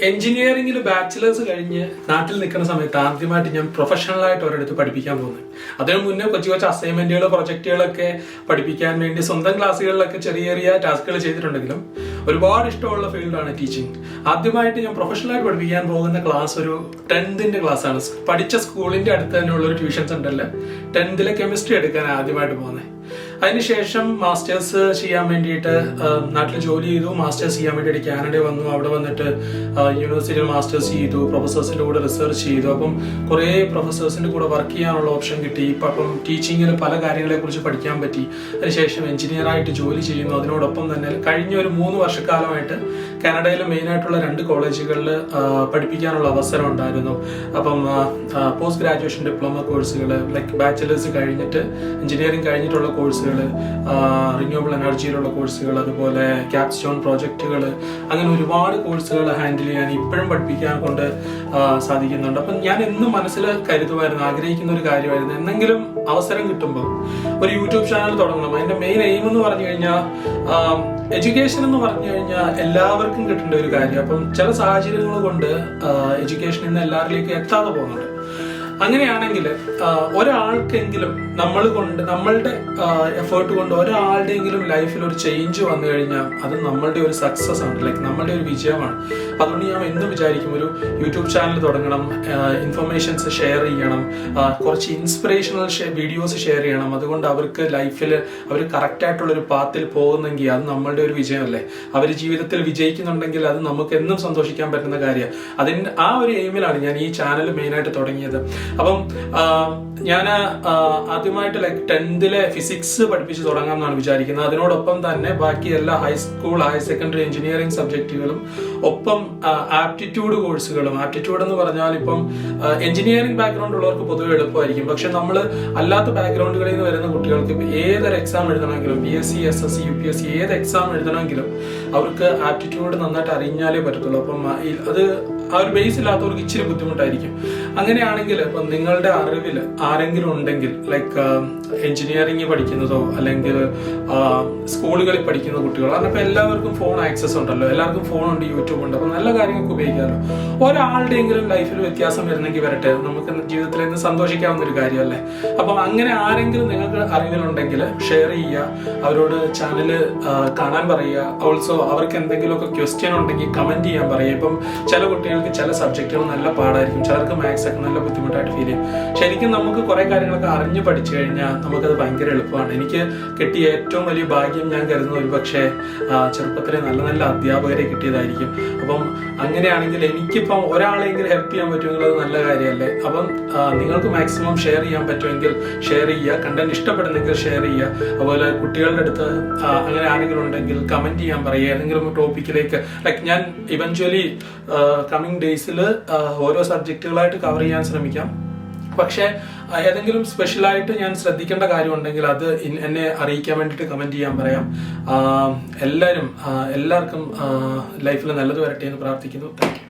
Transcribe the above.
എഞ്ചിനീയറിംഗിൽ ബാച്ചിലേഴ്സ് കഴിഞ്ഞ് നാട്ടിൽ നിൽക്കുന്ന സമയത്ത് ആദ്യമായിട്ട് ഞാൻ പ്രൊഫഷണലായിട്ട് ഒരിടത്ത് പഠിപ്പിക്കാൻ പോകുന്നത്. അതിനു മുന്നേ കൊച്ചു അസൈൻമെന്റുകൾ പ്രൊജക്റ്റുകളൊക്കെ പഠിപ്പിക്കാൻ വേണ്ടി സ്വന്തം ക്ലാസ്സുകളിലൊക്കെ ചെറിയ ചെറിയ ടാസ്കുകൾ ചെയ്തിട്ടുണ്ടെങ്കിലും ഒരുപാട് ഇഷ്ടമുള്ള ഫീൽഡാണ് ടീച്ചിങ്. ആദ്യമായിട്ട് ഞാൻ പ്രൊഫഷണലായിട്ട് പഠിപ്പിക്കാൻ പോകുന്ന ക്ലാസ് ഒരു 10th ക്ലാസ്സാണ്. പഠിച്ച സ്കൂളിന്റെ അടുത്ത് തന്നെയുള്ള ഒരു ട്യൂഷൻ സെന്ററിൽ 10th കെമിസ്ട്രി എടുക്കാൻ ആദ്യമായിട്ട് പോകുന്നത്. അതിനുശേഷം മാസ്റ്റേഴ്സ് ചെയ്യാൻ വേണ്ടിയിട്ട് നാട്ടിൽ ജോലി ചെയ്തു. മാസ്റ്റേഴ്സ് ചെയ്യാൻ വേണ്ടിയിട്ട് കാനഡയിൽ വന്നു. അവിടെ വന്നിട്ട് യൂണിവേഴ്സിറ്റിയിൽ മാസ്റ്റേഴ്സ് ചെയ്തു. പ്രൊഫസേഴ്സിന്റെ കൂടെ റിസർച്ച് ചെയ്തു. അപ്പം കുറേ പ്രൊഫസേഴ്സിന്റെ കൂടെ വർക്ക് ചെയ്യാനുള്ള ഓപ്ഷൻ കിട്ടി. അപ്പം ടീച്ചിങ്ങിൽ പല കാര്യങ്ങളെ കുറിച്ച് പഠിക്കാൻ പറ്റി. അതിനുശേഷം എഞ്ചിനീയറായിട്ട് ജോലി ചെയ്യുന്നു. അതിനോടൊപ്പം തന്നെ കഴിഞ്ഞ ഒരു 3 വർഷക്കാലമായിട്ട് കാനഡയിലെ മെയിനായിട്ടുള്ള 2 കോളേജുകളിൽ പഠിപ്പിക്കാനുള്ള അവസരം ഉണ്ടായിരുന്നു. അപ്പം പോസ്റ്റ് ഗ്രാജുവേഷൻ ഡിപ്ലോമ കോഴ്സുകൾ, ലൈക്ക് ബാച്ചിലേഴ്സ് കഴിഞ്ഞിട്ട് എഞ്ചിനീയറിംഗ് കഴിഞ്ഞിട്ടുള്ള കോഴ്സുകൾ, റിന്യൂവബിൾ എനർജിയിലുള്ള കോഴ്സുകൾ, അതുപോലെ ക്യാപ്സ്റ്റോൺ പ്രോജക്റ്റുകൾ, അങ്ങനെ ഒരുപാട് കോഴ്സുകൾ ഹാൻഡിൽ ചെയ്യാൻ ഇപ്പോഴും പഠിപ്പിക്കാൻ കൊണ്ട് സാധിക്കുന്നുണ്ട്. അപ്പം ഞാൻ എന്നും മനസ്സിൽ കരുതുമായിരുന്നു, ആഗ്രഹിക്കുന്ന ഒരു കാര്യമായിരുന്നു, എന്തെങ്കിലും അവസരം കിട്ടുമ്പോൾ ഒരു യൂട്യൂബ് ചാനൽ തുടങ്ങണം. അതിന്റെ മെയിൻ എയിം എന്ന് പറഞ്ഞു കഴിഞ്ഞാൽ എഡ്യൂക്കേഷൻ എന്ന് പറഞ്ഞു കഴിഞ്ഞാൽ എല്ലാവർക്കും കിട്ടേണ്ട ഒരു കാര്യം. അപ്പം ചില സാഹചര്യങ്ങൾ കൊണ്ട് എഡ്യൂക്കേഷൻ ഇന്ന് എല്ലാവരിലേക്കും എത്താതെ പോകുന്നുണ്ട്. അങ്ങനെയാണെങ്കിൽ ഒരാൾക്കെങ്കിലും നമ്മളുടെ എഫേർട്ട് കൊണ്ട് ഒരാളുടെയെങ്കിലും ലൈഫിൽ ഒരു ചേഞ്ച് വന്നു കഴിഞ്ഞാൽ അത് നമ്മളുടെ ഒരു സക്സസ് ആണ്, ലൈക്ക് നമ്മളുടെ ഒരു വിജയമാണ്. അതുകൊണ്ട് ഞാൻ എന്നും വിചാരിക്കും ഒരു യൂട്യൂബ് ചാനൽ തുടങ്ങണം, ഇൻഫർമേഷൻസ് ഷെയർ ചെയ്യണം, കുറച്ച് ഇൻസ്പിറേഷണൽ വീഡിയോസ് ഷെയർ ചെയ്യണം. അതുകൊണ്ട് അവർക്ക് ലൈഫിൽ അവർ കറക്റ്റായിട്ടുള്ളൊരു പാത്തിൽ പോകുന്നെങ്കിൽ അത് നമ്മളുടെ ഒരു വിജയമല്ലേ. അവർ ജീവിതത്തിൽ വിജയിക്കുന്നുണ്ടെങ്കിൽ അത് നമുക്ക് എന്നും സന്തോഷിക്കാൻ പറ്റുന്ന കാര്യമാണ്. ആ ഒരു എയിമിലാണ് ഞാൻ ഈ ചാനൽ മെയിനായിട്ട് തുടങ്ങിയത്. അപ്പം ഞാൻ ആദ്യമായിട്ട് ലൈക്ക് 10th ഫിസിക്സ് പഠിപ്പിച്ച് തുടങ്ങാം എന്നാണ് വിചാരിക്കുന്നത്. അതിനോടൊപ്പം തന്നെ ബാക്കി എല്ലാ ഹൈസ്കൂൾ, ഹയർ സെക്കൻഡറി എഞ്ചിനീയറിംഗ് സബ്ജക്റ്റുകളും, ഒപ്പം ആപ്റ്റിറ്റ്യൂഡ് കോഴ്സുകളും. ആപ്റ്റിറ്റ്യൂഡ് എന്ന് പറഞ്ഞാൽ ഇപ്പം എഞ്ചിനീയറിംഗ് ബാക്ക്ഗ്രൗണ്ട് ഉള്ളവർക്ക് പൊതുവെ എളുപ്പമായിരിക്കും. പക്ഷെ നമ്മൾ അല്ലാത്ത ബാക്ക്ഗ്രൗണ്ടുകളിൽ നിന്ന് വരുന്ന കുട്ടികൾക്ക് ഇപ്പം ഏതൊരു എക്സാം എഴുതണമെങ്കിലും, PSC, SSC, UPSC ഏത് എക്സാം എഴുതണമെങ്കിലും അവർക്ക് ആപ്റ്റിറ്റ്യൂഡ് നന്നായിട്ട് അറിഞ്ഞാലേ പറ്റത്തുള്ളൂ. അപ്പം അത് ആ ഒരു ബേസ് ഇല്ലാത്തവർക്ക് ഇച്ചിരി ബുദ്ധിമുട്ടായിരിക്കും. അങ്ങനെയാണെങ്കിൽ ഇപ്പം നിങ്ങളുടെ അറിവിൽ ആരെങ്കിലും ഉണ്ടെങ്കിൽ, ലൈക്ക് എഞ്ചിനീയറിംഗ് പഠിക്കുന്നതോ അല്ലെങ്കിൽ സ്കൂളുകളിൽ പഠിക്കുന്ന കുട്ടികളോ, കാരണം എല്ലാവർക്കും ഫോൺ ആക്സസ് ഉണ്ടല്ലോ, എല്ലാവർക്കും ഫോണുണ്ട്, യൂട്യൂബ് ഉണ്ട്. അപ്പം നല്ല കാര്യങ്ങൾക്ക് ഉപയോഗിക്കാമല്ലോ. ഒരാളുടെയെങ്കിലും ലൈഫിൽ വ്യത്യാസം വരുന്നെങ്കിൽ വരട്ടെ, നമുക്ക് ജീവിതത്തിൽ നിന്ന് സന്തോഷിക്കാവുന്ന ഒരു കാര്യമല്ലേ. അപ്പം അങ്ങനെ ആരെങ്കിലും നിങ്ങൾക്ക് അറിവിലുണ്ടെങ്കിൽ ഷെയർ ചെയ്യുക, അവരോട് ചാനൽ കാണാൻ പറയുക. ഓൾസോ അവർക്ക് എന്തെങ്കിലുമൊക്കെ ക്വസ്റ്റ്യൻ ഉണ്ടെങ്കിൽ കമന്റ് ചെയ്യാൻ പറയുക. ഇപ്പം ചില കുട്ടികൾക്ക് ചില സബ്ജക്റ്റുകൾ നല്ല പാടായിരിക്കും, ചിലർക്ക് മാത്സ് ഒക്കെ നല്ല ബുദ്ധിമുട്ടായിട്ട് ഫീൽ ചെയ്യും. ശരിക്കും നമുക്ക് കുറെ കാര്യങ്ങളൊക്കെ അറിഞ്ഞു പഠിച്ചു കഴിഞ്ഞാൽ നമുക്കത് ഭയങ്കര എളുപ്പമാണ്. എനിക്ക് കിട്ടിയ ഏറ്റവും വലിയ ഭാഗ്യം ഞാൻ കരുതുന്ന ഒരു പക്ഷേ ചെറുപ്പത്തിലെ നല്ല നല്ല അധ്യാപകരെ കിട്ടിയതായിരിക്കും. അപ്പം അങ്ങനെയാണെങ്കിൽ എനിക്കിപ്പം ഒരാളെങ്കിലും ഹെൽപ്പ് ചെയ്യാൻ പറ്റുമെങ്കിൽ അത് നല്ല കാര്യമല്ലേ. അപ്പം നിങ്ങൾക്ക് മാക്സിമം ഷെയർ ചെയ്യാൻ പറ്റുമെങ്കിൽ ഷെയർ ചെയ്യുക, കണ്ടന്റ് ഇഷ്ടപ്പെടുന്നെങ്കിൽ ഷെയർ ചെയ്യുക. അതുപോലെ കുട്ടികളുടെ അടുത്ത് അങ്ങനെ ആരെങ്കിലും ഉണ്ടെങ്കിൽ കമന്റ് ചെയ്യാൻ പറയുക, ഏതെങ്കിലും ടോപ്പിക്കിലേക്ക്. ലൈക്ക് ഞാൻ ഇവഞ്ച്വലി കമ്മിങ് ഡേയ്സിൽ ഓരോ സബ്ജക്റ്റുകളായിട്ട് കവർ ചെയ്യാൻ ശ്രമിക്കാം. പക്ഷേ ഏതെങ്കിലും സ്പെഷ്യലായിട്ട് ഞാൻ ശ്രദ്ധിക്കേണ്ട കാര്യം ഉണ്ടെങ്കിൽ അത് എന്നെ അറിയിക്കാൻ വേണ്ടിയിട്ട് കമന്റ് ചെയ്യാൻ പറയാം. എല്ലാവർക്കും ലൈഫിൽ നല്ലത് വരട്ടെ എന്ന് പ്രാർത്ഥിക്കുന്നു. Thank you.